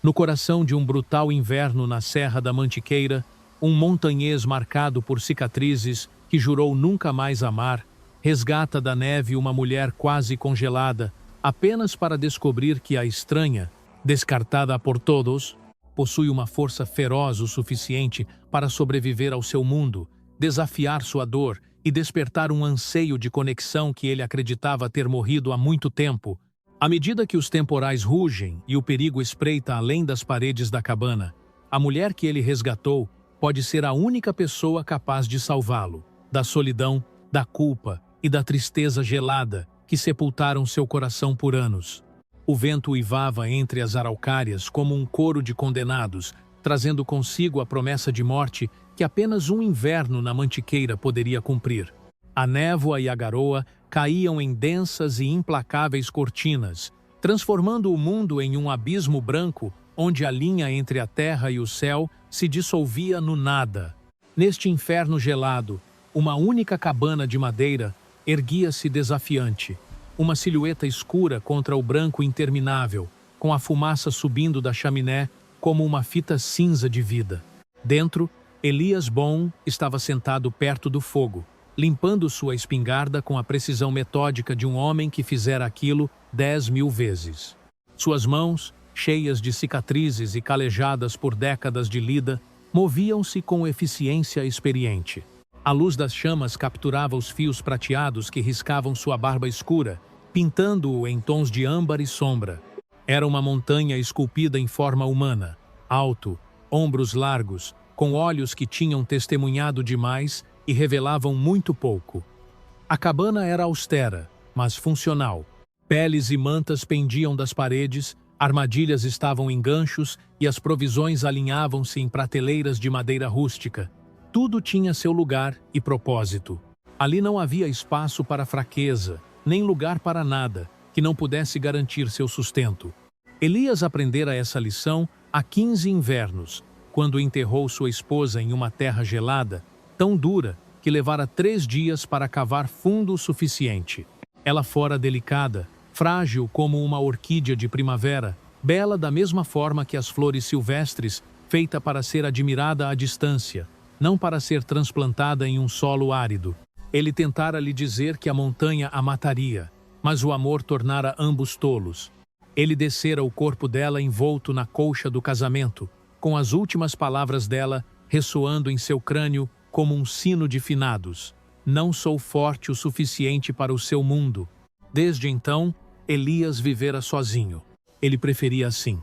No coração de um brutal inverno na Serra da Mantiqueira, um montanhês marcado por cicatrizes, que jurou nunca mais amar, resgata da neve uma mulher quase congelada, apenas para descobrir que a estranha, descartada por todos, possui uma força feroz o suficiente para sobreviver ao seu mundo, desafiar sua dor e despertar um anseio de conexão que ele acreditava ter morrido há muito tempo. À medida que os temporais rugem e o perigo espreita além das paredes da cabana, a mulher que ele resgatou pode ser a única pessoa capaz de salvá-lo da solidão, da culpa e da tristeza gelada que sepultaram seu coração por anos. O vento uivava entre as araucárias como um coro de condenados, trazendo consigo a promessa de morte que apenas um inverno na Mantiqueira poderia cumprir. A névoa e a garoa caíam em densas e implacáveis cortinas, transformando o mundo em um abismo branco onde a linha entre a terra e o céu se dissolvia no nada. Neste inferno gelado, uma única cabana de madeira erguia-se desafiante, uma silhueta escura contra o branco interminável, com a fumaça subindo da chaminé como uma fita cinza de vida. Dentro, Elias Bond estava sentado perto do fogo, limpando sua espingarda com a precisão metódica de um homem que fizera aquilo 10.000 vezes. Suas mãos, cheias de cicatrizes e calejadas por décadas de lida, moviam-se com eficiência experiente. A luz das chamas capturava os fios prateados que riscavam sua barba escura, pintando-o em tons de âmbar e sombra. Era uma montanha esculpida em forma humana, alto, ombros largos, com olhos que tinham testemunhado demais e revelavam muito pouco. A cabana era austera, mas funcional. Peles e mantas pendiam das paredes, armadilhas estavam em ganchos e as provisões alinhavam-se em prateleiras de madeira rústica. Tudo tinha seu lugar e propósito. Ali não havia espaço para fraqueza, nem lugar para nada que não pudesse garantir seu sustento. Elias aprendera essa lição há 15 invernos, quando enterrou sua esposa em uma terra gelada, tão dura que levara 3 dias para cavar fundo o suficiente. Ela fora delicada, frágil como uma orquídea de primavera, bela da mesma forma que as flores silvestres, feita para ser admirada à distância, não para ser transplantada em um solo árido. Ele tentara lhe dizer que a montanha a mataria, mas o amor tornara ambos tolos. Ele descera o corpo dela envolto na colcha do casamento, com as últimas palavras dela ressoando em seu crânio como um sino de finados. Não sou forte o suficiente para o seu mundo. Desde então, Elias vivera sozinho. Ele preferia assim.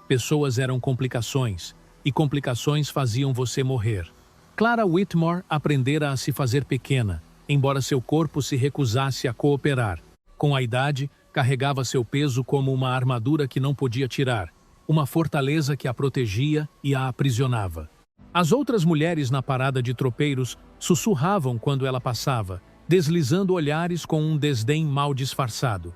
Pessoas eram complicações, e complicações faziam você morrer. Clara Whitmore aprendera a se fazer pequena, embora seu corpo se recusasse a cooperar. Com a idade, carregava seu peso como uma armadura que não podia tirar, uma fortaleza que a protegia e a aprisionava. As outras mulheres na parada de tropeiros sussurravam quando ela passava, deslizando olhares com um desdém mal disfarçado.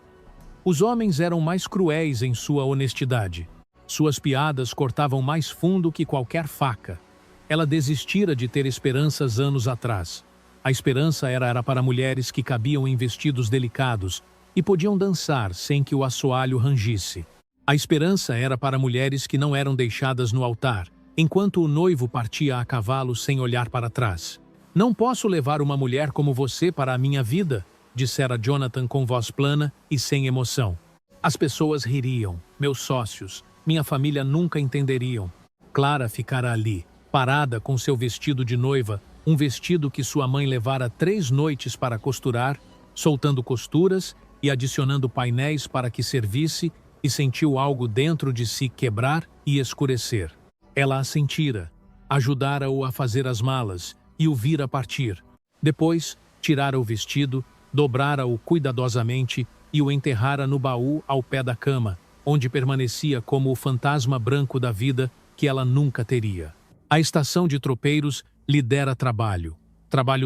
Os homens eram mais cruéis em sua honestidade. Suas piadas cortavam mais fundo que qualquer faca. Ela desistira de ter esperanças anos atrás. A esperança era para mulheres que cabiam em vestidos delicados e podiam dançar sem que o assoalho rangisse. A esperança era para mulheres que não eram deixadas no altar, enquanto o noivo partia a cavalo sem olhar para trás. Não posso levar uma mulher como você para a minha vida, dissera Jonathan com voz plana e sem emoção. As pessoas ririam, meus sócios, minha família nunca entenderiam. Clara ficara ali, parada com seu vestido de noiva, um vestido que sua mãe levara 3 noites para costurar, soltando costuras e adicionando painéis para que servisse, e sentiu algo dentro de si quebrar e escurecer. Ela assentira, ajudara-o a fazer as malas e o vira partir. Depois, tirara o vestido, dobrara-o cuidadosamente e o enterrara no baú ao pé da cama, onde permanecia como o fantasma branco da vida que ela nunca teria. A estação de tropeiros lhe dera trabalho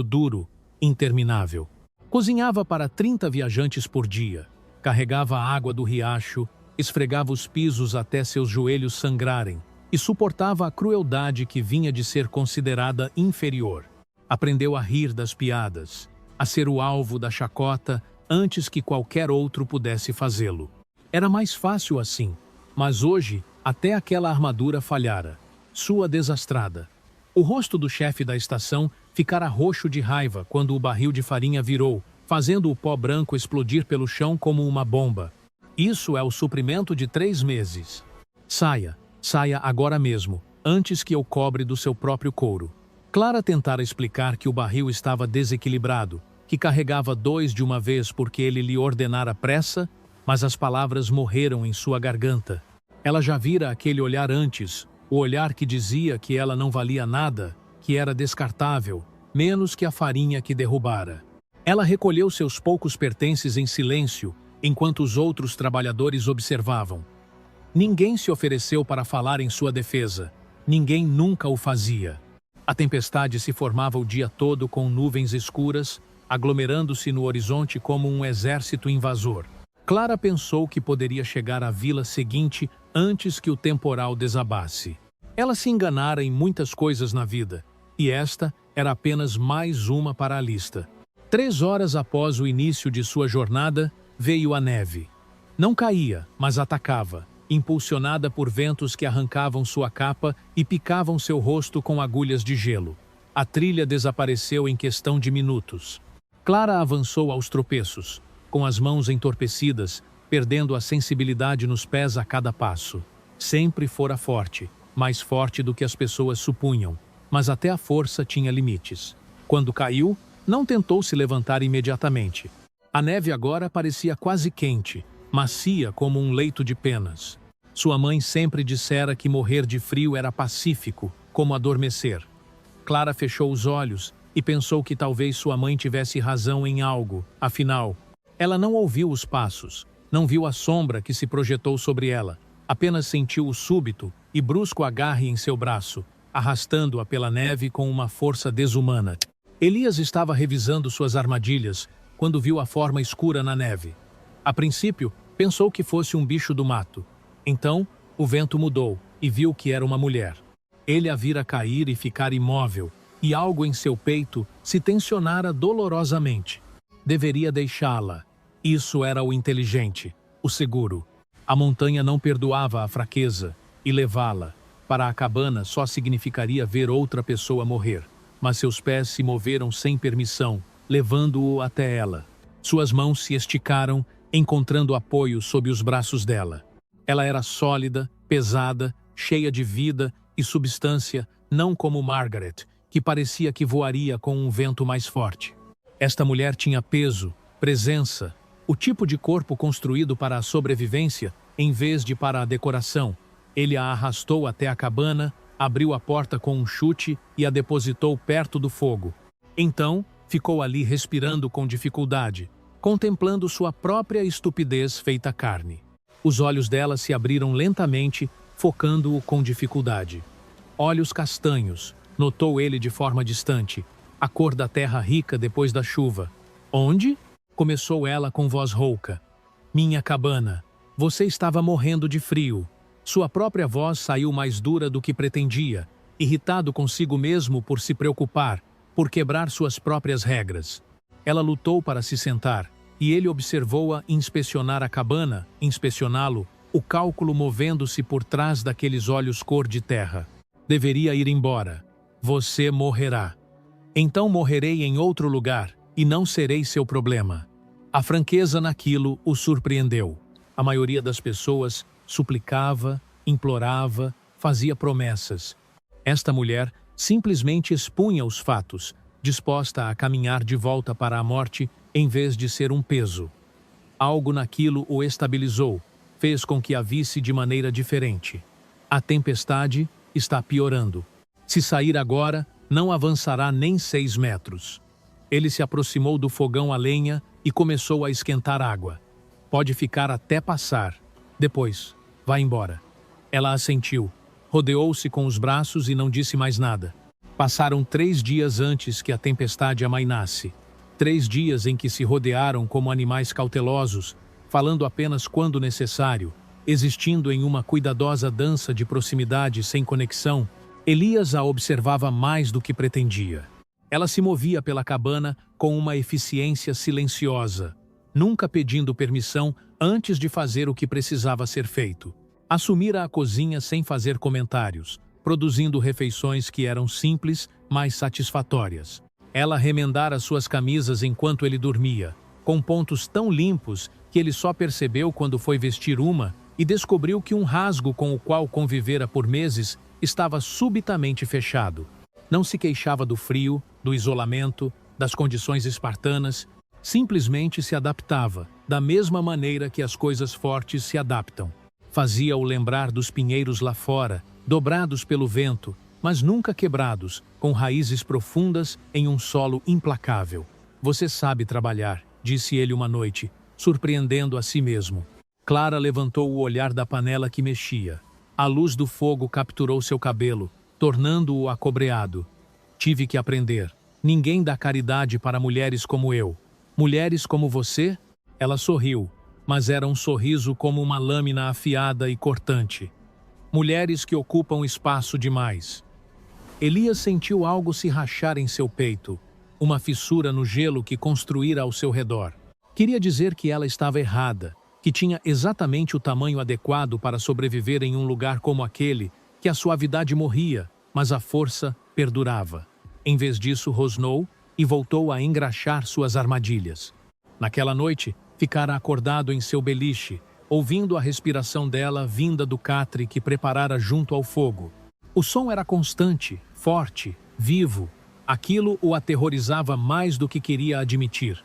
duro, interminável. Cozinhava para 30 viajantes por dia, carregava a água do riacho, esfregava os pisos até seus joelhos sangrarem e suportava a crueldade que vinha de ser considerada inferior. Aprendeu a rir das piadas, a ser o alvo da chacota antes que qualquer outro pudesse fazê-lo. Era mais fácil assim, mas hoje Até aquela armadura falhara. Sua desastrada. O rosto do chefe da estação ficara roxo de raiva quando o barril de farinha virou, fazendo o pó branco explodir pelo chão como uma bomba. Isso é o suprimento de 3 meses. Saia, saia agora mesmo, antes que eu cobre do seu próprio couro. Clara tentara explicar que o barril estava desequilibrado, que carregava 2 de uma vez porque ele lhe ordenara pressa, mas as palavras morreram em sua garganta. Ela já vira aquele olhar antes, o olhar que dizia que ela não valia nada, que era descartável, menos que a farinha que derrubara. Ela recolheu seus poucos pertences em silêncio, enquanto os outros trabalhadores observavam. Ninguém se ofereceu para falar em sua defesa. Ninguém nunca o fazia. A tempestade se formava o dia todo com nuvens escuras, aglomerando-se no horizonte como um exército invasor. Clara pensou que poderia chegar à vila seguinte antes que o temporal desabasse. Ela se enganara em muitas coisas na vida, e esta era apenas mais uma para a lista. 3 horas após o início de sua jornada, veio a neve. Não caía, mas atacava, impulsionada por ventos que arrancavam sua capa e picavam seu rosto com agulhas de gelo. A trilha desapareceu em questão de minutos. Clara avançou aos tropeços, com as mãos entorpecidas, perdendo a sensibilidade nos pés a cada passo. Sempre fora forte, mais forte do que as pessoas supunham, mas até a força tinha limites. Quando caiu, não tentou se levantar imediatamente. A neve agora parecia quase quente, macia como um leito de penas. Sua mãe sempre dissera que morrer de frio era pacífico, como adormecer. Clara fechou os olhos e pensou que talvez sua mãe tivesse razão em algo, afinal, ela não ouviu os passos, não viu a sombra que se projetou sobre ela, apenas sentiu o súbito e brusco agarre em seu braço, arrastando-a pela neve com uma força desumana. Elias estava revisando suas armadilhas quando viu a forma escura na neve. A princípio, pensou que fosse um bicho do mato. Então, o vento mudou e viu que era uma mulher. Ele a vira cair e ficar imóvel, e algo em seu peito se tensionara dolorosamente. Deveria deixá-la. Isso era o inteligente, o seguro. A montanha não perdoava a fraqueza, e levá-la para a cabana só significaria ver outra pessoa morrer. Mas seus pés se moveram sem permissão, levando-o até ela. Suas mãos se esticaram, encontrando apoio sob os braços dela. Ela era sólida, pesada, cheia de vida e substância, não como Margaret, que parecia que voaria com um vento mais forte. Esta mulher tinha peso, presença, o tipo de corpo construído para a sobrevivência em vez de para a decoração. Ele a arrastou até a cabana, abriu a porta com um chute e a depositou perto do fogo. Então, ficou ali respirando com dificuldade, contemplando sua própria estupidez feita carne. Os olhos dela se abriram lentamente, focando-o com dificuldade. Olhos castanhos, notou ele de forma distante, a cor da terra rica depois da chuva. Onde? Começou ela com voz rouca. Minha cabana. Você estava morrendo de frio. Sua própria voz saiu mais dura do que pretendia, irritado consigo mesmo por se preocupar, por quebrar suas próprias regras. Ela lutou para se sentar, e ele observou-a inspecionar a cabana, inspecioná-lo, o cálculo movendo-se por trás daqueles olhos cor de terra. Deveria ir embora. Você morrerá. Então morrerei em outro lugar, e não serei seu problema. A franqueza naquilo o surpreendeu. A maioria das pessoas suplicava, implorava, fazia promessas. Esta mulher simplesmente expunha os fatos, disposta a caminhar de volta para a morte em vez de ser um peso. Algo naquilo o estabilizou, fez com que a visse de maneira diferente. A tempestade está piorando. Se sair agora, não avançará nem 6 metros. Ele se aproximou do fogão a lenha e começou a esquentar água. Pode ficar até passar. Depois, vá embora. Ela assentiu, rodeou-se com os braços e não disse mais nada. Passaram 3 dias antes que a tempestade amainasse. 3 dias em que se rodearam como animais cautelosos, falando apenas quando necessário, existindo em uma cuidadosa dança de proximidade sem conexão. Elias a observava mais do que pretendia. Ela se movia pela cabana com uma eficiência silenciosa, nunca pedindo permissão antes de fazer o que precisava ser feito. Assumira a cozinha sem fazer comentários, produzindo refeições que eram simples, mas satisfatórias. Ela remendara suas camisas enquanto ele dormia, com pontos tão limpos que ele só percebeu quando foi vestir uma e descobriu que um rasgo com o qual convivera por meses estava subitamente fechado. Não se queixava do frio, do isolamento, das condições espartanas, simplesmente se adaptava, da mesma maneira que as coisas fortes se adaptam. Fazia-o lembrar dos pinheiros lá fora, dobrados pelo vento, mas nunca quebrados, com raízes profundas em um solo implacável. "Você sabe trabalhar", disse ele uma noite, surpreendendo a si mesmo. Clara levantou o olhar da panela que mexia. A luz do fogo capturou seu cabelo, tornando-o acobreado. "Tive que aprender. Ninguém dá caridade para mulheres como eu. Mulheres como você?" Ela sorriu, mas era um sorriso como uma lâmina afiada e cortante. "Mulheres que ocupam espaço demais." Elias sentiu algo se rachar em seu peito, uma fissura no gelo que construíra ao seu redor. Queria dizer que ela estava errada, que tinha exatamente o tamanho adequado para sobreviver em um lugar como aquele, que a suavidade morria, mas a força perdurava. Em vez disso, rosnou e voltou a engraxar suas armadilhas. Naquela noite, ficara acordado em seu beliche, ouvindo a respiração dela vinda do catre que preparara junto ao fogo. O som era constante, forte, vivo. Aquilo o aterrorizava mais do que queria admitir.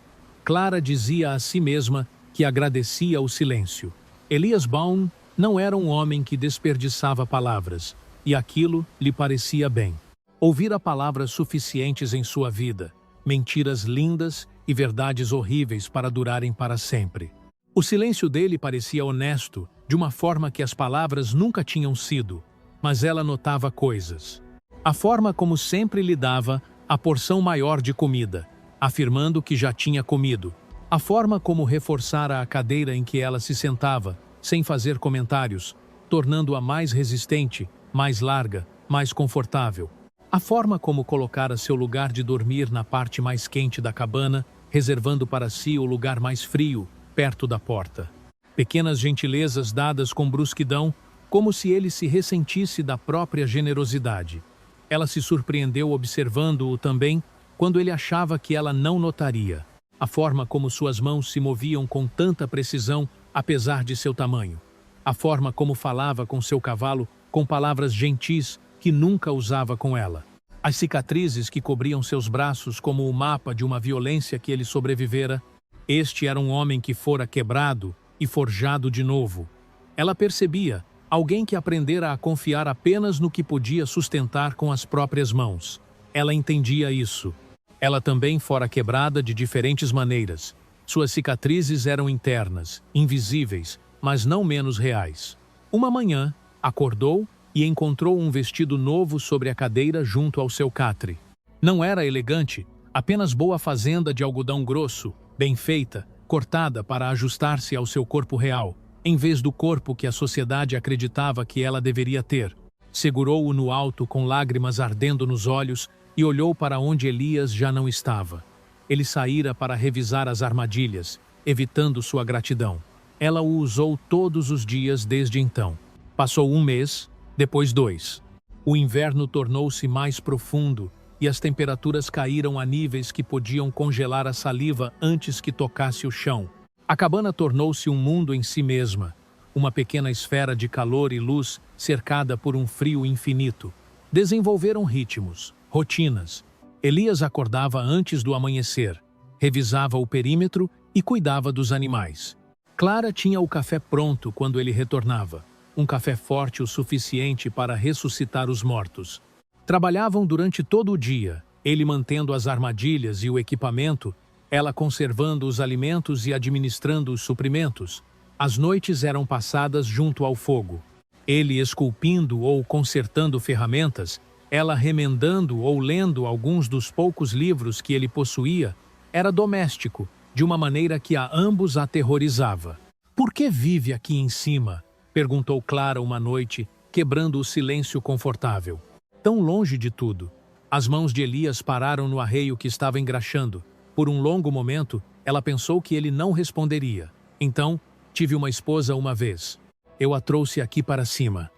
Clara dizia a si mesma que agradecia o silêncio. Elias Baum não era um homem que desperdiçava palavras, e aquilo lhe parecia bem. Ouvira palavras suficientes em sua vida, mentiras lindas e verdades horríveis para durarem para sempre. O silêncio dele parecia honesto, de uma forma que as palavras nunca tinham sido, mas ela notava coisas. A forma como sempre lhe dava a porção maior de comida, afirmando que já tinha comido. A forma como reforçara a cadeira em que ela se sentava, sem fazer comentários, tornando-a mais resistente, mais larga, mais confortável. A forma como colocara seu lugar de dormir na parte mais quente da cabana, reservando para si o lugar mais frio, perto da porta. Pequenas gentilezas dadas com brusquidão, como se ele se ressentisse da própria generosidade. Ela se surpreendeu observando-o também quando ele achava que ela não notaria. A forma como suas mãos se moviam com tanta precisão, apesar de seu tamanho. A forma como falava com seu cavalo com palavras gentis que nunca usava com ela. As cicatrizes que cobriam seus braços como o mapa de uma violência que ele sobrevivera. Este era um homem que fora quebrado e forjado de novo. Ela percebia, alguém que aprendera a confiar apenas no que podia sustentar com as próprias mãos. Ela entendia isso. Ela também fora quebrada de diferentes maneiras. Suas cicatrizes eram internas, invisíveis, mas não menos reais. Uma manhã, acordou e encontrou um vestido novo sobre a cadeira junto ao seu catre. Não era elegante, apenas boa fazenda de algodão grosso, bem feita, cortada para ajustar-se ao seu corpo real, em vez do corpo que a sociedade acreditava que ela deveria ter. Segurou-o no alto com lágrimas ardendo nos olhos e olhou para onde Elias já não estava. Ele saíra para revisar as armadilhas, evitando sua gratidão. Ela o usou todos os dias desde então. Passou um mês, depois 2. O inverno tornou-se mais profundo e as temperaturas caíram a níveis que podiam congelar a saliva antes que tocasse o chão. A cabana tornou-se um mundo em si mesma, uma pequena esfera de calor e luz cercada por um frio infinito. Desenvolveram ritmos, rotinas. Elias acordava antes do amanhecer, revisava o perímetro e cuidava dos animais. Clara tinha o café pronto quando ele retornava, um café forte o suficiente para ressuscitar os mortos. Trabalhavam durante todo o dia, ele mantendo as armadilhas e o equipamento, ela conservando os alimentos e administrando os suprimentos. As noites eram passadas junto ao fogo. Ele esculpindo ou consertando ferramentas, ela remendando ou lendo alguns dos poucos livros que ele possuía. Era doméstico, de uma maneira que a ambos aterrorizava. "Por que vive aqui em cima?" perguntou Clara uma noite, quebrando o silêncio confortável. Tão longe de tudo. As mãos de Elias pararam no arreio que estava engraxando. Por um longo momento, ela pensou que ele não responderia. Então, "tive uma esposa uma vez." Eu a trouxe aqui para cima.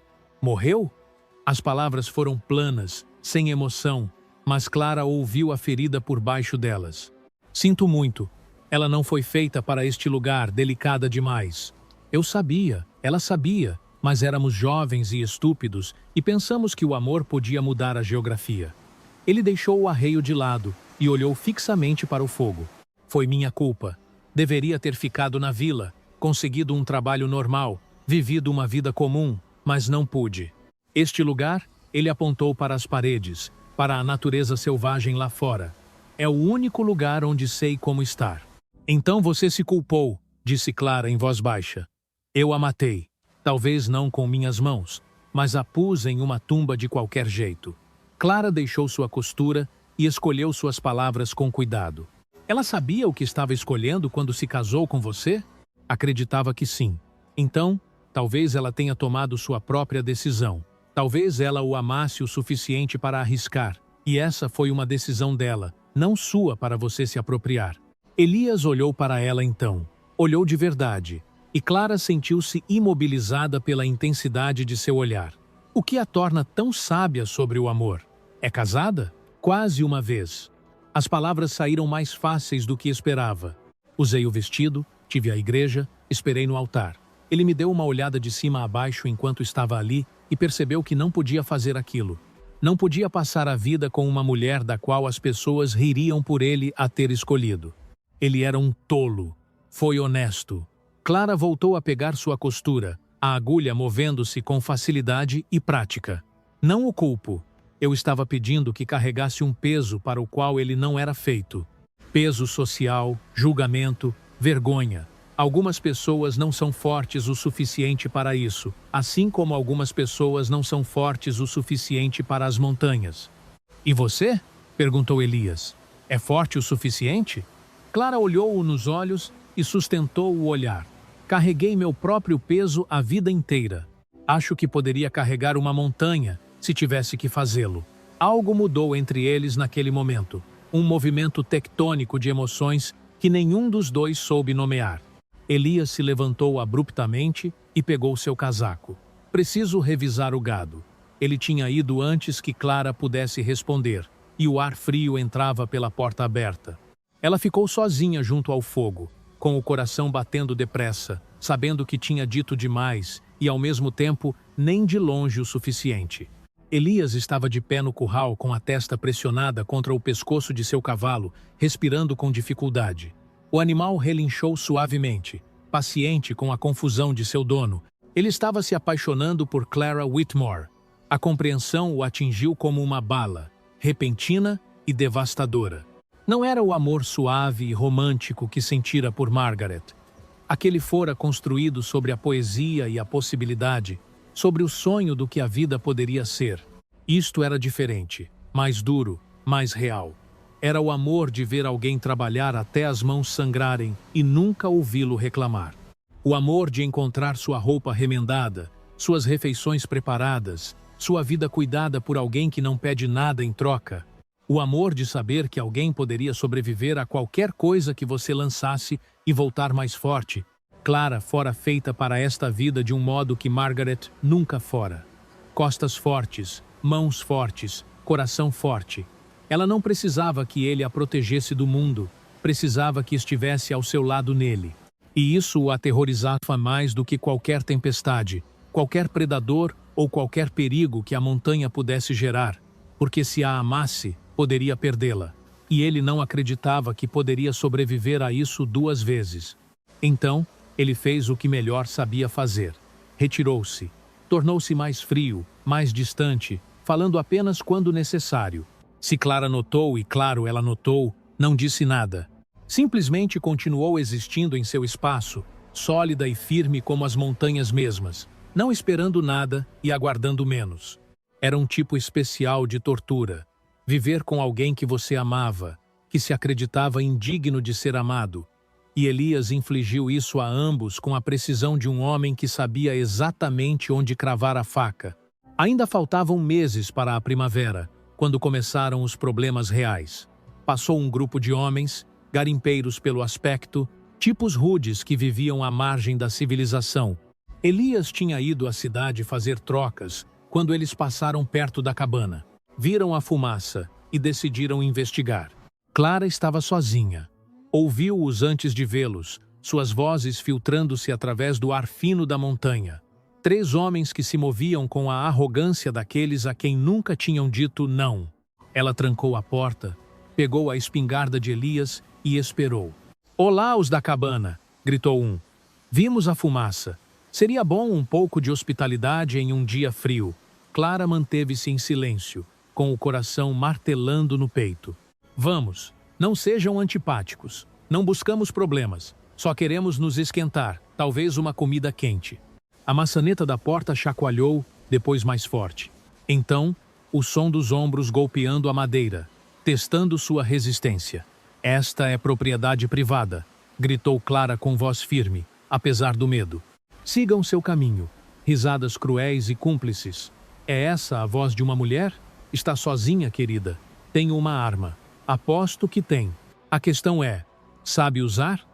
Morreu? As palavras foram planas, sem emoção, mas Clara ouviu a ferida por baixo delas. Sinto muito. Ela não foi feita para este lugar, delicada demais. Eu sabia, ela sabia, mas éramos jovens e estúpidos e pensamos que o amor podia mudar a geografia. Ele deixou o arreio de lado e olhou fixamente para o fogo. Foi minha culpa. Deveria ter ficado na vila, conseguido um trabalho normal, vivido uma vida comum, mas não pude. Este lugar, ele apontou para as paredes, para a natureza selvagem lá fora. É o único lugar onde sei como estar. Então você se culpou, disse Clara em voz baixa. Eu a matei. Talvez não com minhas mãos, mas a pus em uma tumba de qualquer jeito. Clara deixou sua costura e escolheu suas palavras com cuidado. Ela sabia o que estava escolhendo quando se casou com você? Acreditava que sim. Então, talvez ela tenha tomado sua própria decisão. Talvez ela o amasse o suficiente para arriscar. E essa foi uma decisão dela, não sua para você se apropriar. Elias olhou para ela então. Olhou de verdade. E Clara sentiu-se imobilizada pela intensidade de seu olhar. O que a torna tão sábia sobre o amor? É casada? Quase uma vez. As palavras saíram mais fáceis do que esperava. Usei o vestido, tive a igreja, esperei no altar. Ele me deu uma olhada de cima a baixo enquanto estava ali e percebeu que não podia fazer aquilo. Não podia passar a vida com uma mulher da qual as pessoas ririam por ele a ter escolhido. Ele era um tolo. Foi honesto. Clara voltou a pegar sua costura, a agulha movendo-se com facilidade e prática. Não o culpo. Eu estava pedindo que carregasse um peso para o qual ele não era feito. Peso social, julgamento, vergonha. Algumas pessoas não são fortes o suficiente para isso, assim como algumas pessoas não são fortes o suficiente para as montanhas. E você? Perguntou Elias. É forte o suficiente? Clara olhou-o nos olhos e sustentou o olhar. Carreguei meu próprio peso a vida inteira. Acho que poderia carregar uma montanha, se tivesse que fazê-lo. Algo mudou entre eles naquele momento. Um movimento tectônico de emoções que nenhum dos dois soube nomear. Elias se levantou abruptamente e pegou seu casaco. Preciso revisar o gado. Ele tinha ido antes que Clara pudesse responder, e o ar frio entrava pela porta aberta. Ela ficou sozinha junto ao fogo, com o coração batendo depressa, sabendo que tinha dito demais e, ao mesmo tempo, nem de longe o suficiente. Elias estava de pé no curral com a testa pressionada contra o pescoço de seu cavalo, respirando com dificuldade. O animal relinchou suavemente, paciente com a confusão de seu dono. Ele estava se apaixonando por Clara Whitmore. A compreensão o atingiu como uma bala, repentina e devastadora. Não era o amor suave e romântico que sentira por Margaret. Aquele fora construído sobre a poesia e a possibilidade, sobre o sonho do que a vida poderia ser. Isto era diferente, mais duro, mais real. Era o amor de ver alguém trabalhar até as mãos sangrarem e nunca ouvi-lo reclamar. O amor de encontrar sua roupa remendada, suas refeições preparadas, sua vida cuidada por alguém que não pede nada em troca. O amor de saber que alguém poderia sobreviver a qualquer coisa que você lançasse e voltar mais forte. Clara fora feita para esta vida de um modo que Margaret nunca fora. Costas fortes, mãos fortes, coração forte. Ela não precisava que ele a protegesse do mundo, precisava que estivesse ao seu lado nele. E isso o aterrorizava mais do que qualquer tempestade, qualquer predador ou qualquer perigo que a montanha pudesse gerar, porque se a amasse, poderia perdê-la. E ele não acreditava que poderia sobreviver a isso 2 vezes. Então, ele fez o que melhor sabia fazer. Retirou-se. Tornou-se mais frio, mais distante, falando apenas quando necessário. Se Clara notou, e claro, ela notou, não disse nada. Simplesmente continuou existindo em seu espaço, sólida e firme como as montanhas mesmas, não esperando nada e aguardando menos. Era um tipo especial de tortura. Viver com alguém que você amava, que se acreditava indigno de ser amado. E Elias infligiu isso a ambos com a precisão de um homem que sabia exatamente onde cravar a faca. Ainda faltavam meses para a primavera, quando começaram os problemas reais. Passou um grupo de homens, garimpeiros pelo aspecto, tipos rudes que viviam à margem da civilização. Elias tinha ido à cidade fazer trocas quando eles passaram perto da cabana. Viram a fumaça e decidiram investigar. Clara estava sozinha. Ouviu-os antes de vê-los, suas vozes filtrando-se através do ar fino da montanha. 3 homens que se moviam com a arrogância daqueles a quem nunca tinham dito não. Ela trancou a porta, pegou a espingarda de Elias e esperou. "Olá, os da cabana!" gritou um. "Vimos a fumaça. Seria bom um pouco de hospitalidade em um dia frio." Clara manteve-se em silêncio, com o coração martelando no peito. "Vamos, não sejam antipáticos. Não buscamos problemas. Só queremos nos esquentar, talvez uma comida quente." A maçaneta da porta chacoalhou, depois mais forte. Então, o som dos ombros golpeando a madeira, testando sua resistência. "Esta é propriedade privada", gritou Clara com voz firme, apesar do medo. "Sigam seu caminho." Risadas cruéis e cúmplices. "É essa a voz de uma mulher? Está sozinha, querida. Tenho uma arma. Aposto que tem. A questão é, sabe usar?"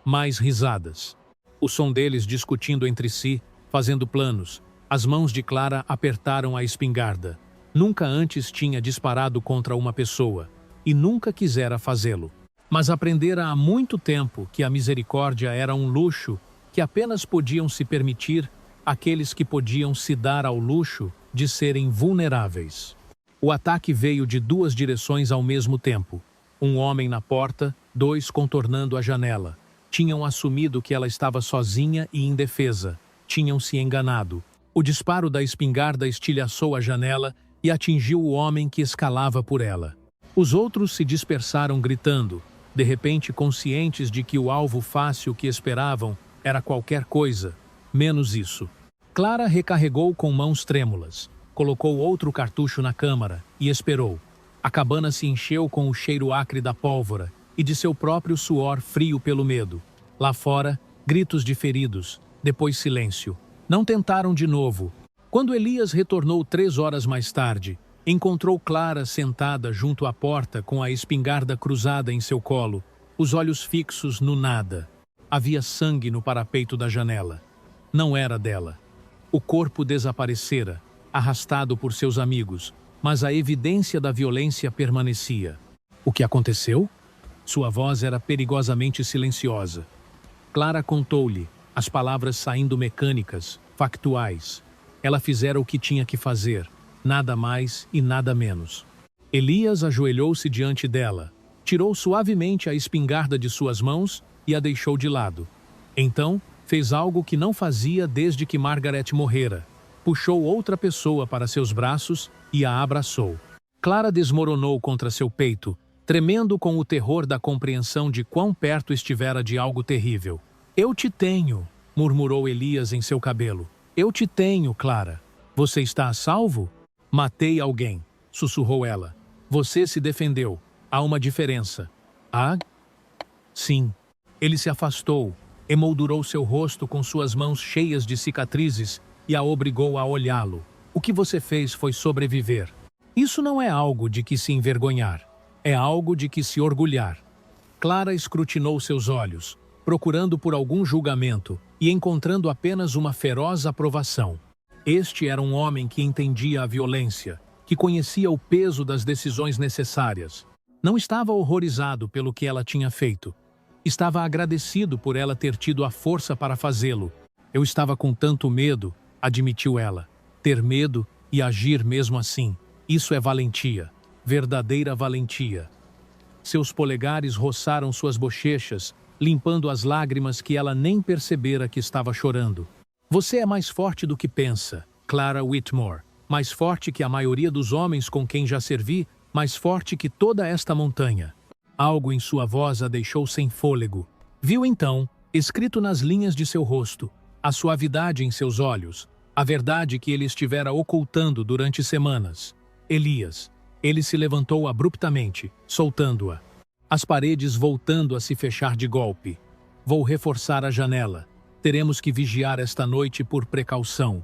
Mais risadas. O som deles discutindo entre si, fazendo planos. As mãos de Clara apertaram a espingarda. Nunca antes tinha disparado contra uma pessoa, e nunca quisera fazê-lo. Mas aprendera há muito tempo que a misericórdia era um luxo que apenas podiam se permitir aqueles que podiam se dar ao luxo de serem vulneráveis. O ataque veio de 2 direções ao mesmo tempo. Um homem na porta, 2 contornando a janela. Tinham assumido que ela estava sozinha e indefesa. Tinham se enganado. O disparo da espingarda estilhaçou a janela e atingiu o homem que escalava por ela. Os outros se dispersaram gritando, de repente conscientes de que o alvo fácil que esperavam era qualquer coisa, menos isso. Clara recarregou com mãos trêmulas, colocou outro cartucho na câmara e esperou. A cabana se encheu com o cheiro acre da pólvora e de seu próprio suor frio pelo medo. Lá fora, gritos de feridos, depois silêncio. Não tentaram de novo. Quando Elias retornou 3 horas mais tarde, encontrou Clara sentada junto à porta com a espingarda cruzada em seu colo, os olhos fixos no nada. Havia sangue no parapeito da janela. Não era dela. O corpo desaparecera, arrastado por seus amigos, mas a evidência da violência permanecia. O que aconteceu? Sua voz era perigosamente silenciosa. Clara contou-lhe, as palavras saindo mecânicas, factuais. Ela fizera o que tinha que fazer, nada mais e nada menos. Elias ajoelhou-se diante dela, tirou suavemente a espingarda de suas mãos e a deixou de lado. Então, fez algo que não fazia desde que Margaret morrera. Puxou outra pessoa para seus braços e a abraçou. Clara desmoronou contra seu peito, tremendo com o terror da compreensão de quão perto estivera de algo terrível. "Eu te tenho", murmurou Elias em seu cabelo. "Eu te tenho, Clara. Você está a salvo?" "Matei alguém", sussurrou ela. "Você se defendeu. Há uma diferença." "Ah?" "Sim." Ele se afastou, emoldurou seu rosto com suas mãos cheias de cicatrizes e a obrigou a olhá-lo. "O que você fez foi sobreviver. Isso não é algo de que se envergonhar. É algo de que se orgulhar." Clara escrutinou seus olhos, procurando por algum julgamento e encontrando apenas uma feroz aprovação. Este era um homem que entendia a violência, que conhecia o peso das decisões necessárias. Não estava horrorizado pelo que ela tinha feito. Estava agradecido por ela ter tido a força para fazê-lo. "Eu estava com tanto medo", admitiu ela. "Ter medo e agir mesmo assim. Isso é valentia. Verdadeira valentia." Seus polegares roçaram suas bochechas, limpando as lágrimas que ela nem percebera que estava chorando. "Você é mais forte do que pensa, Clara Whitmore. Mais forte que a maioria dos homens com quem já servi, mais forte que toda esta montanha." Algo em sua voz a deixou sem fôlego. Viu então, escrito nas linhas de seu rosto, a suavidade em seus olhos, a verdade que ele estivera ocultando durante semanas. Elias. Ele se levantou abruptamente, soltando-a. As paredes voltando a se fechar de golpe. "Vou reforçar a janela. Teremos que vigiar esta noite por precaução."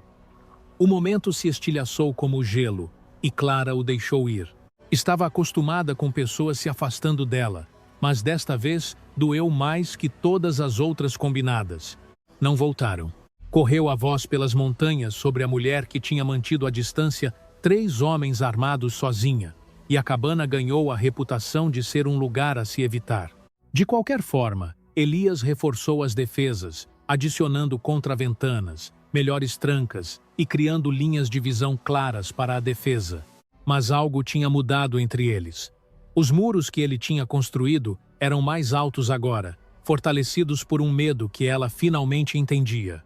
O momento se estilhaçou como gelo, e Clara o deixou ir. Estava acostumada com pessoas se afastando dela, mas desta vez doeu mais que todas as outras combinadas. Não voltaram. Correu a voz pelas montanhas sobre a mulher que tinha mantido à distância 3 homens armados sozinha, e a cabana ganhou a reputação de ser um lugar a se evitar. De qualquer forma, Elias reforçou as defesas, adicionando contraventanas, melhores trancas e criando linhas de visão claras para a defesa. Mas algo tinha mudado entre eles. Os muros que ele tinha construído eram mais altos agora, fortalecidos por um medo que ela finalmente entendia.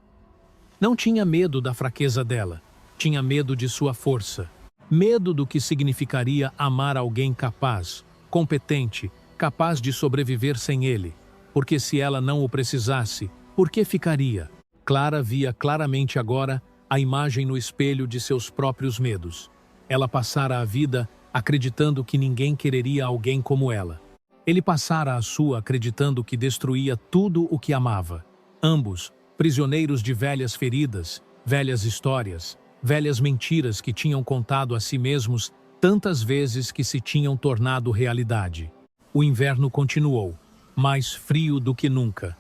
Não tinha medo da fraqueza dela, tinha medo de sua força. Medo do que significaria amar alguém capaz, competente, capaz de sobreviver sem ele. Porque se ela não o precisasse, por que ficaria? Clara via claramente agora a imagem no espelho de seus próprios medos. Ela passara a vida acreditando que ninguém quereria alguém como ela. Ele passara a sua acreditando que destruía tudo o que amava. Ambos, prisioneiros de velhas feridas, velhas histórias, velhas mentiras que tinham contado a si mesmos tantas vezes que se tinham tornado realidade. O inverno continuou, mais frio do que nunca.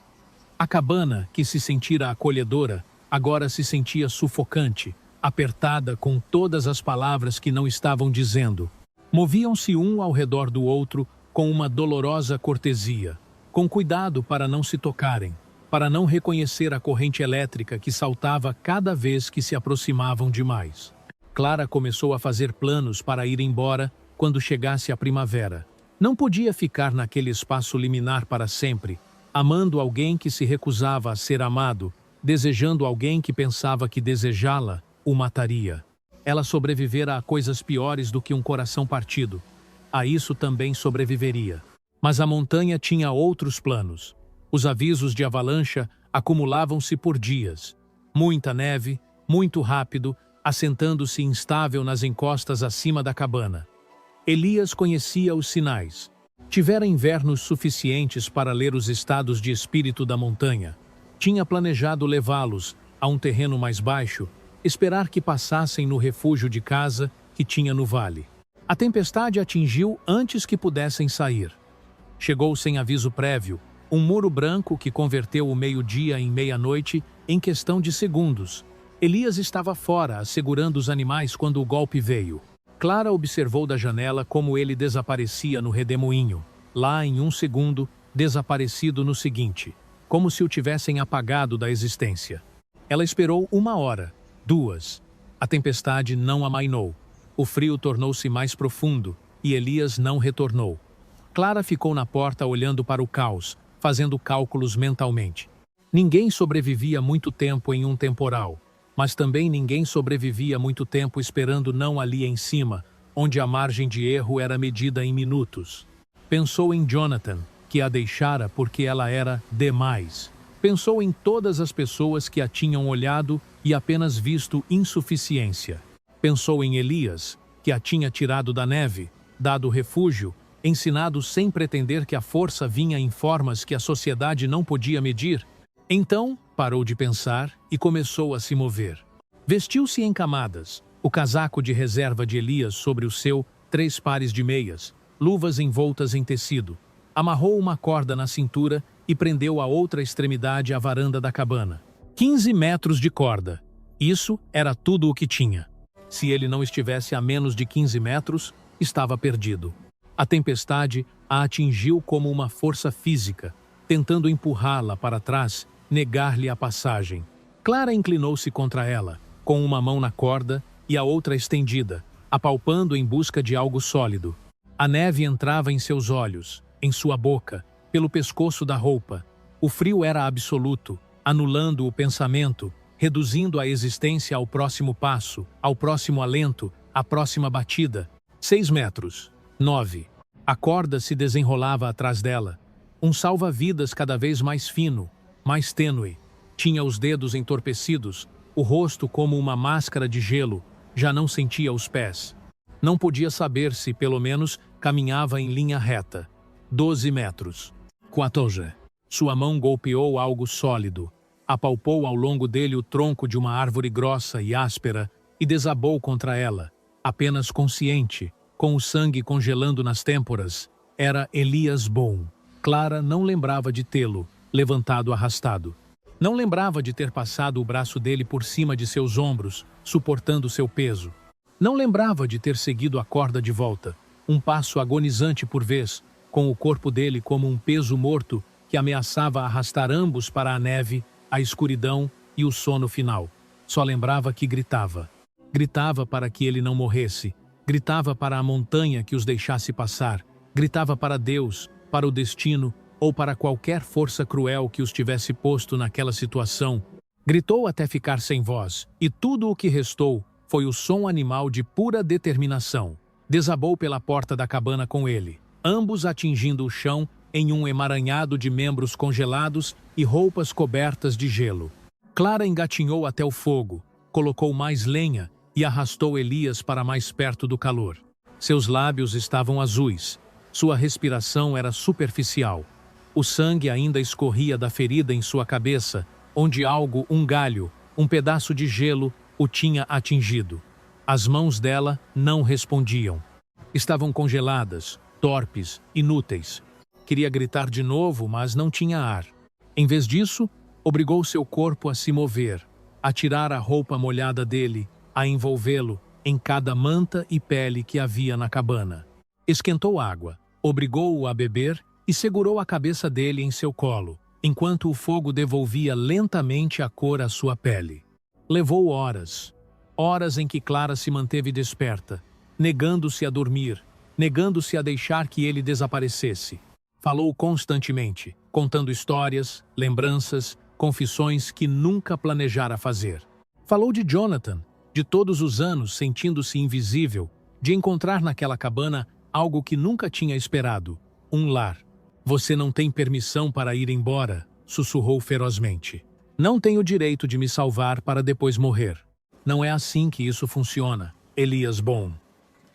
A cabana, que se sentira acolhedora, agora se sentia sufocante, apertada com todas as palavras que não estavam dizendo. Moviam-se um ao redor do outro com uma dolorosa cortesia, com cuidado para não se tocarem, para não reconhecer a corrente elétrica que saltava cada vez que se aproximavam demais. Clara começou a fazer planos para ir embora quando chegasse a primavera. Não podia ficar naquele espaço liminar para sempre, amando alguém que se recusava a ser amado, desejando alguém que pensava que desejá-la o mataria. Ela sobrevivera a coisas piores do que um coração partido. A isso também sobreviveria. Mas a montanha tinha outros planos. Os avisos de avalanche acumulavam-se por dias. Muita neve, muito rápido, assentando-se instável nas encostas acima da cabana. Elias conhecia os sinais. Tivera invernos suficientes para ler os estados de espírito da montanha. Tinha planejado levá-los a um terreno mais baixo, esperar que passassem no refúgio de casa que tinha no vale. A tempestade atingiu antes que pudessem sair. Chegou sem aviso prévio, um muro branco que converteu o meio-dia em meia-noite em questão de segundos. Elias estava fora, assegurando os animais quando o golpe veio. Clara observou da janela como ele desaparecia no redemoinho. Lá, em um segundo, desaparecido no seguinte, como se o tivessem apagado da existência. Ela esperou 1 hora, 2. A tempestade não amainou. O frio tornou-se mais profundo e Elias não retornou. Clara ficou na porta olhando para o caos, fazendo cálculos mentalmente. Ninguém sobrevivia muito tempo em um temporal. Mas também ninguém sobrevivia muito tempo esperando não ali em cima, onde a margem de erro era medida em minutos. Pensou em Jonathan, que a deixara porque ela era demais. Pensou em todas as pessoas que a tinham olhado e apenas visto insuficiência. Pensou em Elias, que a tinha tirado da neve, dado refúgio, ensinado sem pretender que a força vinha em formas que a sociedade não podia medir. Então, parou de pensar e começou a se mover. Vestiu-se em camadas, o casaco de reserva de Elias sobre o seu, 3 pares de meias, luvas envoltas em tecido. Amarrou uma corda na cintura e prendeu a outra extremidade à varanda da cabana. 15 metros de corda. Isso era tudo o que tinha. Se ele não estivesse a menos de 15 metros, estava perdido. A tempestade a atingiu como uma força física, tentando empurrá-la para trás, negar-lhe a passagem. Clara inclinou-se contra ela, com uma mão na corda e a outra estendida, apalpando em busca de algo sólido. A neve entrava em seus olhos, em sua boca, pelo pescoço da roupa. O frio era absoluto, anulando o pensamento, reduzindo a existência ao próximo passo, ao próximo alento, à próxima batida. 6 metros. 9. A corda se desenrolava atrás dela. Um salva-vidas cada vez mais fino, mais tênue. Tinha os dedos entorpecidos, o rosto como uma máscara de gelo, já não sentia os pés. Não podia saber se, pelo menos, caminhava em linha reta. 12 metros. 14. Sua mão golpeou algo sólido. Apalpou ao longo dele o tronco de uma árvore grossa e áspera e desabou contra ela, apenas consciente, com o sangue congelando nas têmporas. Era Elias Bom. Clara não lembrava de tê-lo, levantado arrastado. Não lembrava de ter passado o braço dele por cima de seus ombros, suportando seu peso. Não lembrava de ter seguido a corda de volta, um passo agonizante por vez, com o corpo dele como um peso morto que ameaçava arrastar ambos para a neve, a escuridão e o sono final. Só lembrava que gritava. Gritava para que ele não morresse. Gritava para a montanha que os deixasse passar. Gritava para Deus, para o destino ou para qualquer força cruel que os tivesse posto naquela situação. Gritou até ficar sem voz, e tudo o que restou foi o som animal de pura determinação. Desabou pela porta da cabana com ele, ambos atingindo o chão em um emaranhado de membros congelados e roupas cobertas de gelo. Clara engatinhou até o fogo, colocou mais lenha e arrastou Elias para mais perto do calor. Seus lábios estavam azuis, sua respiração era superficial. O sangue ainda escorria da ferida em sua cabeça, onde algo, um galho, um pedaço de gelo, o tinha atingido. As mãos dela não respondiam. Estavam congeladas, torpes, inúteis. Queria gritar de novo, mas não tinha ar. Em vez disso, obrigou seu corpo a se mover, a tirar a roupa molhada dele, a envolvê-lo em cada manta e pele que havia na cabana. Esquentou água, obrigou-o a beber e segurou a cabeça dele em seu colo, enquanto o fogo devolvia lentamente a cor à sua pele. Levou horas, horas em que Clara se manteve desperta, negando-se a dormir, negando-se a deixar que ele desaparecesse. Falou constantemente, contando histórias, lembranças, confissões que nunca planejara fazer. Falou de Jonathan, de todos os anos sentindo-se invisível, de encontrar naquela cabana algo que nunca tinha esperado, um lar. Você não tem permissão para ir embora, sussurrou ferozmente. Não tenho direito de me salvar para depois morrer. Não é assim que isso funciona, Elias Bom.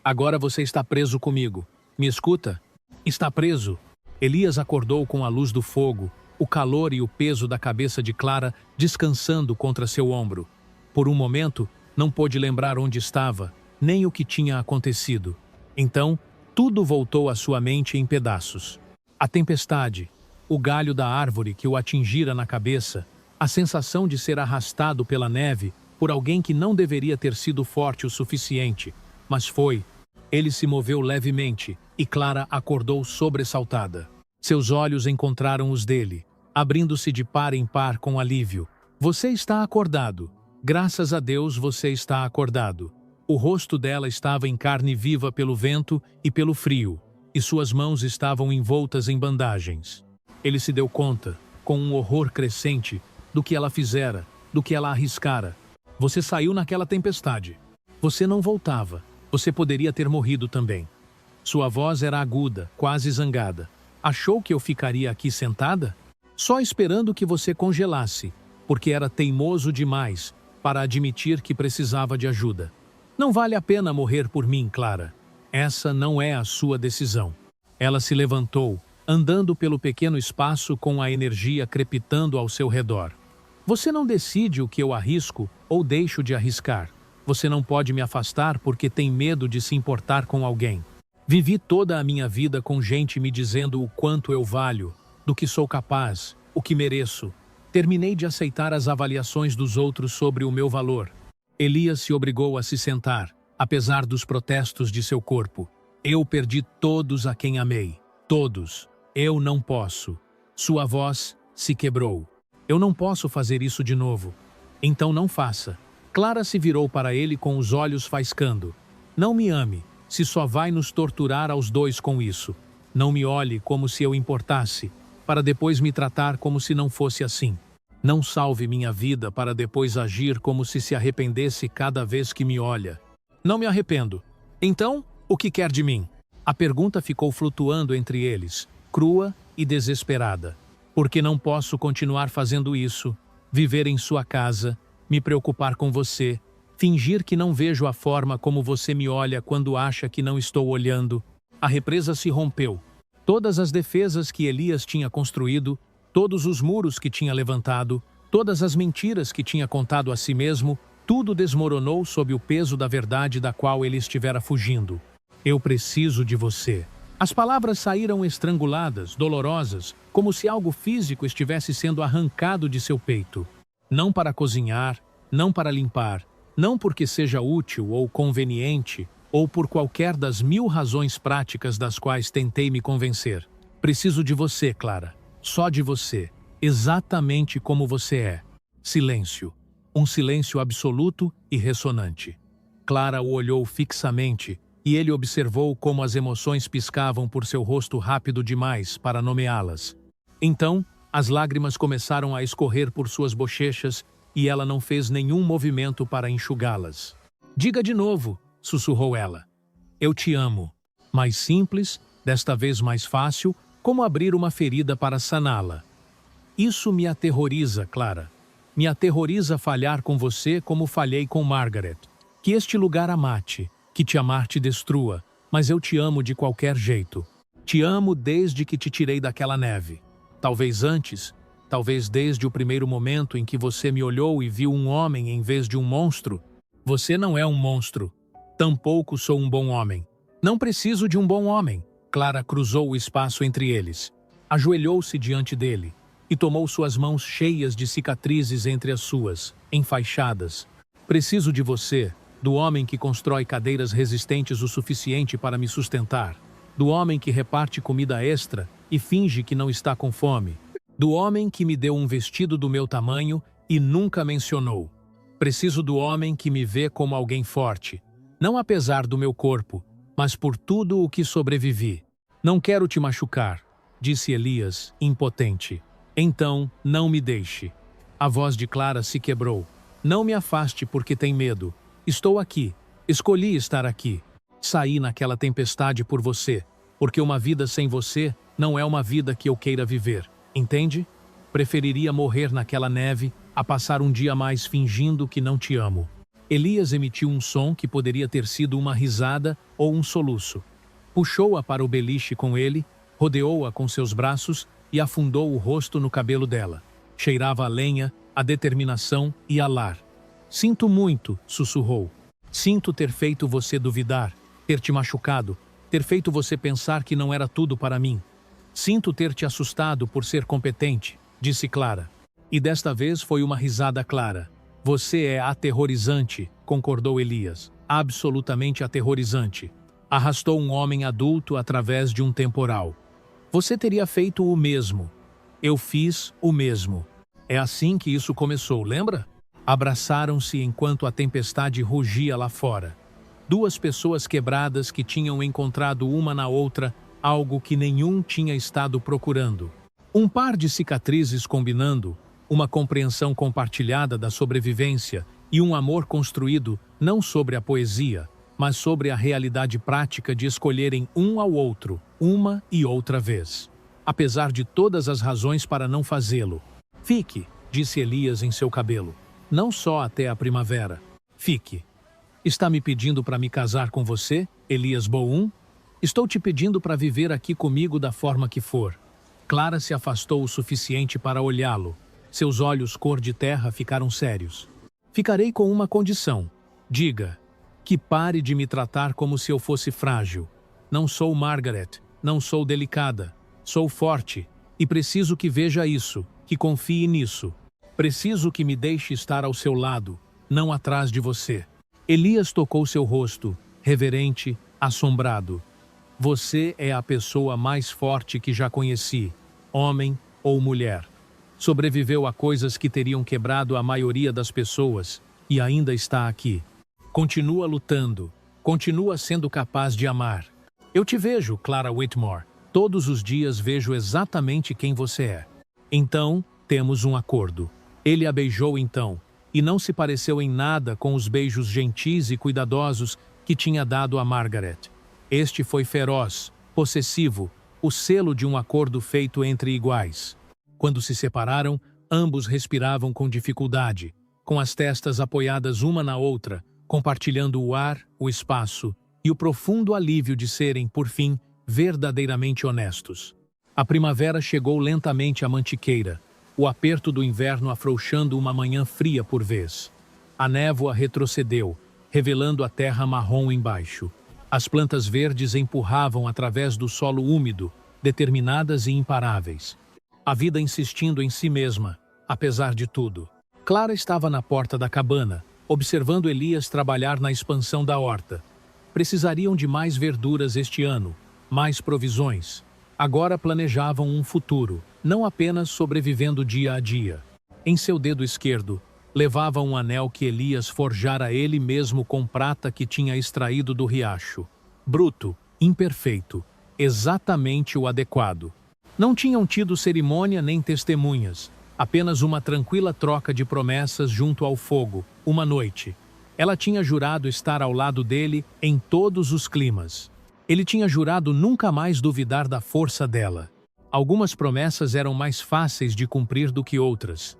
Agora você está preso comigo. Me escuta? Está preso. Elias acordou com a luz do fogo, o calor e o peso da cabeça de Clara descansando contra seu ombro. Por um momento, não pôde lembrar onde estava, nem o que tinha acontecido. Então, tudo voltou à sua mente em pedaços. A tempestade, o galho da árvore que o atingira na cabeça, a sensação de ser arrastado pela neve por alguém que não deveria ter sido forte o suficiente, mas foi. Ele se moveu levemente e Clara acordou sobressaltada. Seus olhos encontraram os dele, abrindo-se de par em par com alívio. Você está acordado. Graças a Deus você está acordado. O rosto dela estava em carne viva pelo vento e pelo frio, e suas mãos estavam envoltas em bandagens. Ele se deu conta, com um horror crescente, do que ela fizera, do que ela arriscara. Você saiu naquela tempestade. Você não voltava. Você poderia ter morrido também. Sua voz era aguda, quase zangada. Achou que eu ficaria aqui sentada? Só esperando que você congelasse, porque era teimoso demais para admitir que precisava de ajuda. Não vale a pena morrer por mim, Clara. Essa não é a sua decisão. Ela se levantou, andando pelo pequeno espaço com a energia crepitando ao seu redor. Você não decide o que eu arrisco ou deixo de arriscar. Você não pode me afastar porque tem medo de se importar com alguém. Vivi toda a minha vida com gente me dizendo o quanto eu valho, do que sou capaz, o que mereço. Terminei de aceitar as avaliações dos outros sobre o meu valor. Elias se obrigou a se sentar, apesar dos protestos de seu corpo. Eu perdi todos a quem amei. Todos. Eu não posso. Sua voz se quebrou. Eu não posso fazer isso de novo. Então não faça. Clara se virou para ele com os olhos faiscando. Não me ame, se só vai nos torturar aos dois com isso. Não me olhe como se eu importasse, para depois me tratar como se não fosse assim. Não salve minha vida para depois agir como se arrependesse cada vez que me olha. Não me arrependo. Então, o que quer de mim? A pergunta ficou flutuando entre eles, crua e desesperada. Porque não posso continuar fazendo isso, viver em sua casa, me preocupar com você, fingir que não vejo a forma como você me olha quando acha que não estou olhando. A represa se rompeu. Todas as defesas que Elias tinha construído, todos os muros que tinha levantado, todas as mentiras que tinha contado a si mesmo, tudo desmoronou sob o peso da verdade da qual ele estivera fugindo. Eu preciso de você. As palavras saíram estranguladas, dolorosas, como se algo físico estivesse sendo arrancado de seu peito. Não para cozinhar, não para limpar, não porque seja útil ou conveniente, ou por qualquer das 1000 razões práticas das quais tentei me convencer. Preciso de você, Clara. Só de você. Exatamente como você é. Silêncio. Um silêncio absoluto e ressonante. Clara o olhou fixamente e ele observou como as emoções piscavam por seu rosto rápido demais para nomeá-las. Então, as lágrimas começaram a escorrer por suas bochechas e ela não fez nenhum movimento para enxugá-las. Diga de novo, sussurrou ela. Eu te amo. Mais simples, desta vez mais fácil, como abrir uma ferida para saná-la. Isso me aterroriza, Clara. Me aterroriza falhar com você como falhei com Margaret. Que este lugar a mate, que te amar te destrua, mas eu te amo de qualquer jeito. Te amo desde que te tirei daquela neve. Talvez antes, talvez desde o primeiro momento em que você me olhou e viu um homem em vez de um monstro. Você não é um monstro. Tampouco sou um bom homem. Não preciso de um bom homem. Clara cruzou o espaço entre eles. Ajoelhou-se diante dele e tomou suas mãos cheias de cicatrizes entre as suas, enfaixadas. Preciso de você, do homem que constrói cadeiras resistentes o suficiente para me sustentar, do homem que reparte comida extra e finge que não está com fome, do homem que me deu um vestido do meu tamanho e nunca mencionou. Preciso do homem que me vê como alguém forte, não apesar do meu corpo, mas por tudo o que sobrevivi. Não quero te machucar, disse Elias, impotente. Então, não me deixe. A voz de Clara se quebrou. Não me afaste porque tem medo. Estou aqui. Escolhi estar aqui. Saí naquela tempestade por você, porque uma vida sem você não é uma vida que eu queira viver. Entende? Preferiria morrer naquela neve a passar um dia mais fingindo que não te amo. Elias emitiu um som que poderia ter sido uma risada ou um soluço. Puxou-a para o beliche com ele, rodeou-a com seus braços e afundou o rosto no cabelo dela. Cheirava a lenha, a determinação e a lar. Sinto muito, sussurrou. Sinto ter feito você duvidar, ter te machucado, ter feito você pensar que não era tudo para mim. Sinto ter te assustado por ser competente, disse Clara. E desta vez foi uma risada clara. Você é aterrorizante, concordou Elias. Absolutamente aterrorizante. Arrastou um homem adulto através de um temporal. Você teria feito o mesmo. Eu fiz o mesmo. É assim que isso começou, lembra? Abraçaram-se enquanto a tempestade rugia lá fora. Duas pessoas quebradas que tinham encontrado uma na outra algo que nenhum tinha estado procurando. Um par de cicatrizes combinando, uma compreensão compartilhada da sobrevivência e um amor construído não sobre a poesia, mas sobre a realidade prática de escolherem um ao outro, uma e outra vez. Apesar de todas as razões para não fazê-lo. Fique, disse Elias em seu cabelo. Não só até a primavera. Fique. Está me pedindo para me casar com você, Elias Boum? Estou te pedindo para viver aqui comigo da forma que for. Clara se afastou o suficiente para olhá-lo. Seus olhos cor de terra ficaram sérios. Ficarei com uma condição. Diga, que pare de me tratar como se eu fosse frágil. Não sou Margaret, não sou delicada. Sou forte, e preciso que veja isso, que confie nisso. Preciso que me deixe estar ao seu lado, não atrás de você. Elias tocou seu rosto, reverente, assombrado. Você é a pessoa mais forte que já conheci, homem ou mulher. Sobreviveu a coisas que teriam quebrado a maioria das pessoas e ainda está aqui. Continua lutando, continua sendo capaz de amar. Eu te vejo, Clara Whitmore. Todos os dias vejo exatamente quem você é. Então, temos um acordo. Ele a beijou então, e não se pareceu em nada com os beijos gentis e cuidadosos que tinha dado a Margaret. Este foi feroz, possessivo, o selo de um acordo feito entre iguais. Quando se separaram, ambos respiravam com dificuldade, com as testas apoiadas uma na outra, compartilhando o ar, o espaço e o profundo alívio de serem, por fim, verdadeiramente honestos. A primavera chegou lentamente à Mantiqueira, o aperto do inverno afrouxando uma manhã fria por vez. A névoa retrocedeu, revelando a terra marrom embaixo. As plantas verdes empurravam através do solo úmido, determinadas e imparáveis. A vida insistindo em si mesma, apesar de tudo. Clara estava na porta da cabana, observando Elias trabalhar na expansão da horta. Precisariam de mais verduras este ano, mais provisões. Agora planejavam um futuro, não apenas sobrevivendo dia a dia. Em seu dedo esquerdo, levava um anel que Elias forjara ele mesmo com prata que tinha extraído do riacho. Bruto, imperfeito, exatamente o adequado. Não tinham tido cerimônia nem testemunhas, apenas uma tranquila troca de promessas junto ao fogo, uma noite. Ela tinha jurado estar ao lado dele em todos os climas. Ele tinha jurado nunca mais duvidar da força dela. Algumas promessas eram mais fáceis de cumprir do que outras.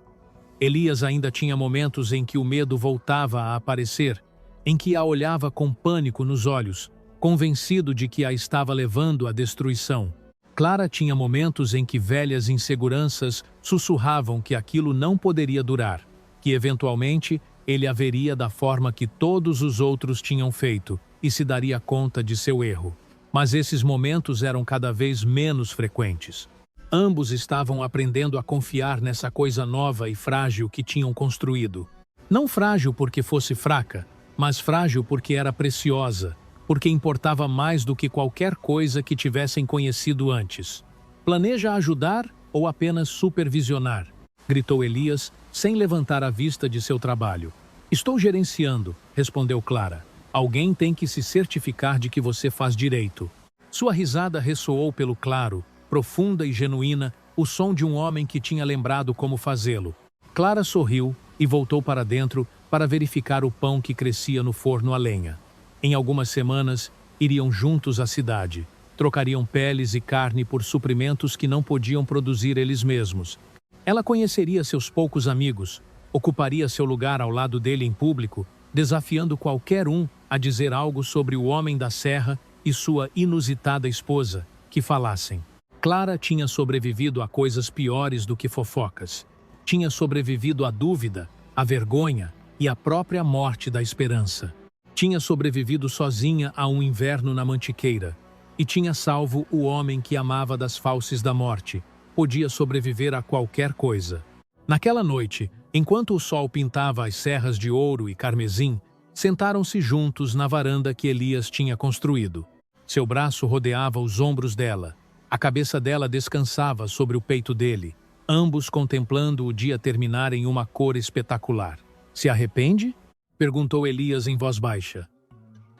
Elias ainda tinha momentos em que o medo voltava a aparecer, em que a olhava com pânico nos olhos, convencido de que a estava levando à destruição. Clara tinha momentos em que velhas inseguranças sussurravam que aquilo não poderia durar, que eventualmente ele haveria da forma que todos os outros tinham feito e se daria conta de seu erro. Mas esses momentos eram cada vez menos frequentes. Ambos estavam aprendendo a confiar nessa coisa nova e frágil que tinham construído. Não frágil porque fosse fraca, mas frágil porque era preciosa, porque importava mais do que qualquer coisa que tivessem conhecido antes. Planeja ajudar ou apenas supervisionar? Gritou Elias, sem levantar a vista de seu trabalho. Estou gerenciando, respondeu Clara. Alguém tem que se certificar de que você faz direito. Sua risada ressoou pelo claro, profunda e genuína, o som de um homem que tinha lembrado como fazê-lo. Clara sorriu e voltou para dentro para verificar o pão que crescia no forno a lenha. Em algumas semanas, iriam juntos à cidade. Trocariam peles e carne por suprimentos que não podiam produzir eles mesmos. Ela conheceria seus poucos amigos, ocuparia seu lugar ao lado dele em público, desafiando qualquer um a dizer algo sobre o homem da serra e sua inusitada esposa, que falassem. Clara tinha sobrevivido a coisas piores do que fofocas. Tinha sobrevivido à dúvida, à vergonha e à própria morte da esperança. Tinha sobrevivido sozinha a um inverno na Mantiqueira. E tinha salvo o homem que amava das fauces da morte. Podia sobreviver a qualquer coisa. Naquela noite, enquanto o sol pintava as serras de ouro e carmesim, sentaram-se juntos na varanda que Elias tinha construído. Seu braço rodeava os ombros dela. A cabeça dela descansava sobre o peito dele, ambos contemplando o dia terminar em uma cor espetacular. Se arrepende? Perguntou Elias em voz baixa.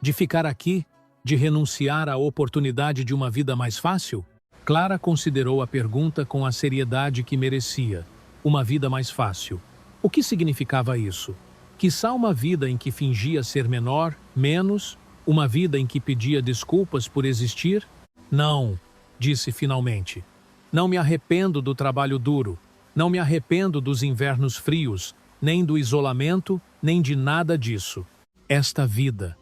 De ficar aqui? De renunciar à oportunidade de uma vida mais fácil? Clara considerou a pergunta com a seriedade que merecia. Uma vida mais fácil. O que significava isso? Quiçá uma vida em que fingia ser menor, menos, uma vida em que pedia desculpas por existir? Não, disse finalmente. Não me arrependo do trabalho duro, não me arrependo dos invernos frios, nem do isolamento, nem de nada disso. Esta vida.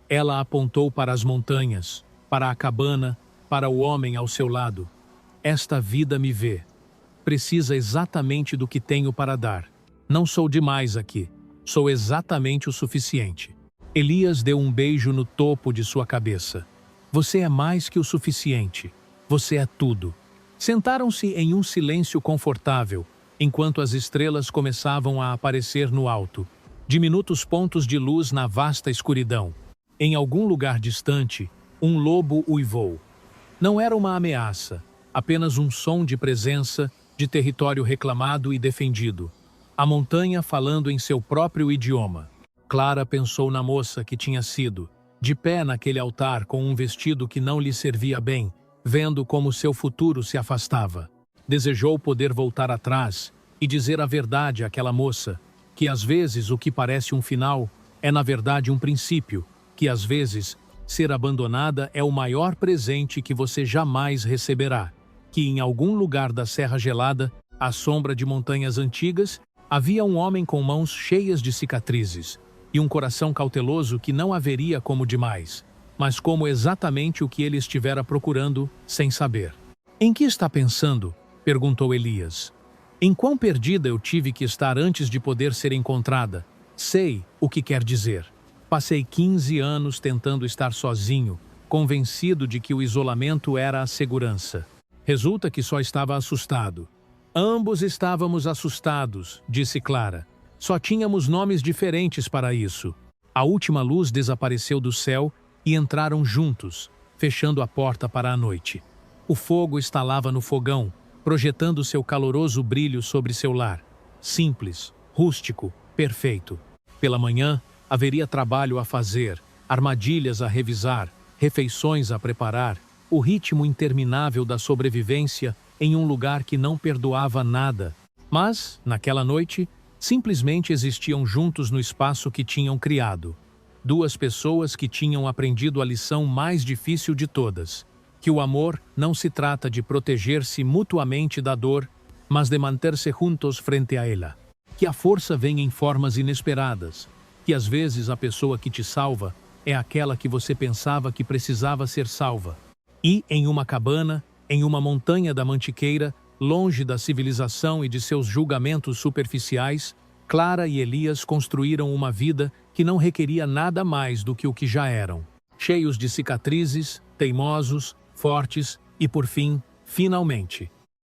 Ela apontou para as montanhas, para a cabana, para o homem ao seu lado. Esta vida me vê. Precisa exatamente do que tenho para dar. Não sou demais aqui. Sou exatamente o suficiente. Elias deu um beijo no topo de sua cabeça. Você é mais que o suficiente. Você é tudo. Sentaram-se em um silêncio confortável, enquanto as estrelas começavam a aparecer no alto, diminutos pontos de luz na vasta escuridão. Em algum lugar distante, um lobo uivou. Não era uma ameaça, apenas um som de presença, de território reclamado e defendido. A montanha falando em seu próprio idioma. Clara pensou na moça que tinha sido, de pé naquele altar com um vestido que não lhe servia bem, vendo como seu futuro se afastava. Desejou poder voltar atrás e dizer a verdade àquela moça, que às vezes o que parece um final é na verdade um princípio, que às vezes ser abandonada é o maior presente que você jamais receberá, que em algum lugar da Serra Gelada, à sombra de montanhas antigas, havia um homem com mãos cheias de cicatrizes e um coração cauteloso que não haveria como demais, mas como exatamente o que ele estivera procurando, sem saber. Em que está pensando? Perguntou Elias. Em quão perdida eu tive que estar antes de poder ser encontrada? Sei o que quer dizer. Passei 15 anos tentando estar sozinho, convencido de que o isolamento era a segurança. Resulta que só estava assustado. Ambos estávamos assustados, disse Clara. Só tínhamos nomes diferentes para isso. A última luz desapareceu do céu e entraram juntos, fechando a porta para a noite. O fogo estalava no fogão, projetando seu caloroso brilho sobre seu lar. Simples, rústico, perfeito. Pela manhã, haveria trabalho a fazer, armadilhas a revisar, refeições a preparar, o ritmo interminável da sobrevivência em um lugar que não perdoava nada. Mas, naquela noite, simplesmente existiam juntos no espaço que tinham criado. Duas pessoas que tinham aprendido a lição mais difícil de todas, que o amor não se trata de proteger-se mutuamente da dor, mas de manter-se juntos frente a ela. Que a força vem em formas inesperadas, que às vezes a pessoa que te salva é aquela que você pensava que precisava ser salva. E, em uma cabana, em uma montanha da Mantiqueira, longe da civilização e de seus julgamentos superficiais, Clara e Elias construíram uma vida que não requeria nada mais do que o que já eram. Cheios de cicatrizes, teimosos, fortes e, por fim, finalmente,